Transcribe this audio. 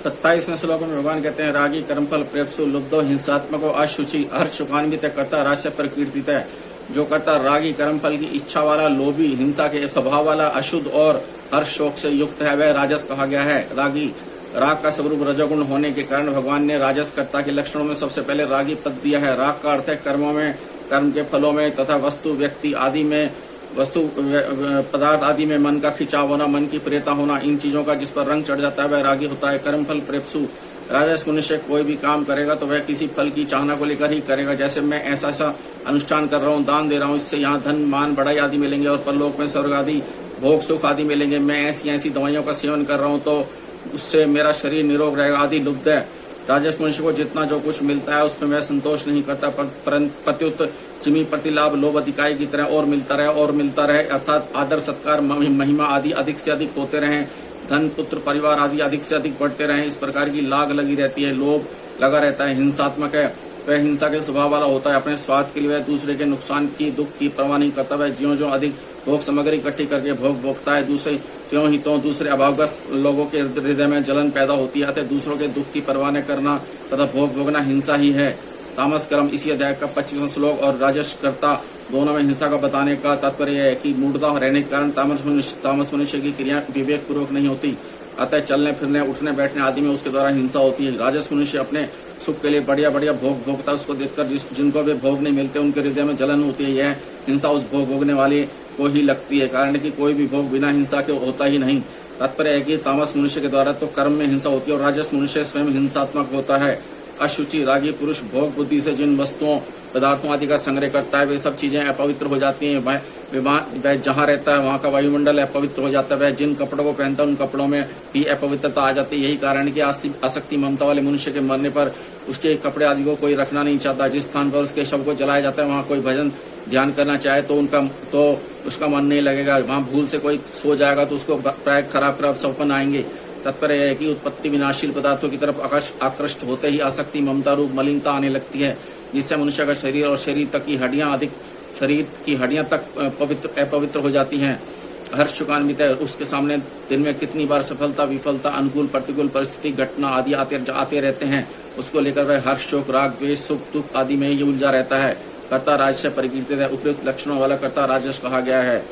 27वें श्लोक में भगवान कहते हैं, रागी कर्मफल प्रेप्सु लुब्धो हिंसात्मको अशुचि हर्षशोकान्वित कर्ता रास्य प्रकीर्तित है। जो कर्ता रागी कर्मफल की इच्छा वाला, लोभी, हिंसा के स्वभाव वाला, अशुद्ध और हर्ष शोक से युक्त है, वह राजस कहा गया है। रागी राग का स्वरूप रजोगुण होने के कारण भगवान ने राजस कर्ता के लक्षणों में सबसे पहले रागी पद दिया है। राग का अर्थ है कर्मों में, कर्म के फलों में तथा वस्तु व्यक्ति आदि में, वस्तु पदार्थ आदि में मन का खिंचाव होना, मन की प्रियता होना। इन चीजों का जिस पर रंग चढ़ जाता है वह रागी होता है। कर्मफल प्रेप्सु, राजस मनुष्य कोई भी काम करेगा तो वह किसी फल की चाहना को लेकर ही करेगा। जैसे मैं ऐसा अनुष्ठान कर रहा हूँ, दान दे रहा हूँ, इससे यहाँ धन मान बढ़ाई आदि मिलेंगे और परलोक में स्वर्ग आदि भोग सुख आदि मिलेंगे। मैं ऐसी दवाइयों का सेवन कर रहा हूँ तो उससे मेरा शरीर निरोग रहेगा आदि लुब्ध है। राजस मनुष्य को जितना जो कुछ मिलता है उसमें वह संतोष नहीं करता, प्रत्युत जिमी प्रतिलाभ लोभ अधिकाई की तरह और मिलता रहे, अर्थात आदर सत्कार महिमा आदि अधिक से अधिक होते रहें, धन पुत्र परिवार आदि अधिक से अधिक बढ़ते रहें, इस प्रकार की लाग लगी रहती है, लोभ लगा रहता है। हिंसात्मक है, वह हिंसा के स्वभाव वाला होता है। अपने स्वार्थ के लिए वह दूसरे के नुकसान की, दुख की परवाह नहीं करता। वह ज्यों अधिक भोग सामग्री इकट्ठी करके भोग भोगता है, दूसरे त्यों ही तो दूसरे अभावग्रस्त लोगों के हृदय में जलन पैदा होती है। दूसरों के दुख की परवाह न करना तथा भोग भोगना हिंसा ही है। तामस कर्म इसी अध्याय का 25वां श्लोक और राजस कर्ता दोनों में हिंसा का बताने का तात्पर्य है कि मूढ़ता रहने के कारण तामस मनुष्य की क्रिया विवेक पूर्वक नहीं होती, अतः चलने फिरने उठने बैठने आदि में उसके द्वारा हिंसा होती है। राजस मनुष्य अपने सुख के लिए बढ़िया भोग भोगता है, उसको देखकर जिनको वे भोग नहीं मिलते उनके हृदय में जलन होती है। यह हिंसा उस भोग भोगने वाले को ही लगती है, कारण कि कोई भी भोग बिना हिंसा के होता ही नहीं। तात्पर्य है कि तामस मनुष्य के द्वारा तो कर्म में हिंसा होती है और राजस मनुष्य स्वयं हिंसात्मक होता है। अशुचि रागी पुरुष भोग बुद्धि से जिन वस्तुओं पदार्थों आदि का संग्रह करता है वे सब चीजें अपवित्र हो जाती हैं। वह जहाँ रहता है वहाँ का वायुमंडल अपवित्र हो जाता है। वह जिन कपड़ों को पहनता है उन कपड़ों में भी अपवित्रता आ जाती है। यही कारण है कि आसक्ति ममता वाले मनुष्य के मरने पर उसके कपड़े आदि को कोई रखना नहीं चाहता। जिस स्थान पर उसके शव को जलाया जाता है वहाँ कोई भजन ध्यान करना चाहे तो उसका मन नहीं लगेगा। वहाँ भूल से कोई सो जाएगा तो उसको प्राय खराब सपन आएंगे। तात्पर्य है कि उत्पत्ति विनाशील पदार्थों की तरफ आकृष्ट होते ही आसक्ति ममता रूप मलिनता आने लगती है, जिससे मनुष्य का शरीर और शरीर की हड्डियां तक अपवित्र हो जाती हैं। हर्ष शोकान्वित है, उसके सामने दिन में कितनी बार सफलता विफलता अनुकूल प्रतिकूल परिस्थिति घटना आदि आते रहते हैं। उसको लेकर वह हर्ष शोक राग द्वेष सुख दुख आदि में ही उलझा रहता है। कर्ता राजस से परिकीर्तित है, उपयुक्त लक्षणों वाला कर्ता राजस कहा गया है।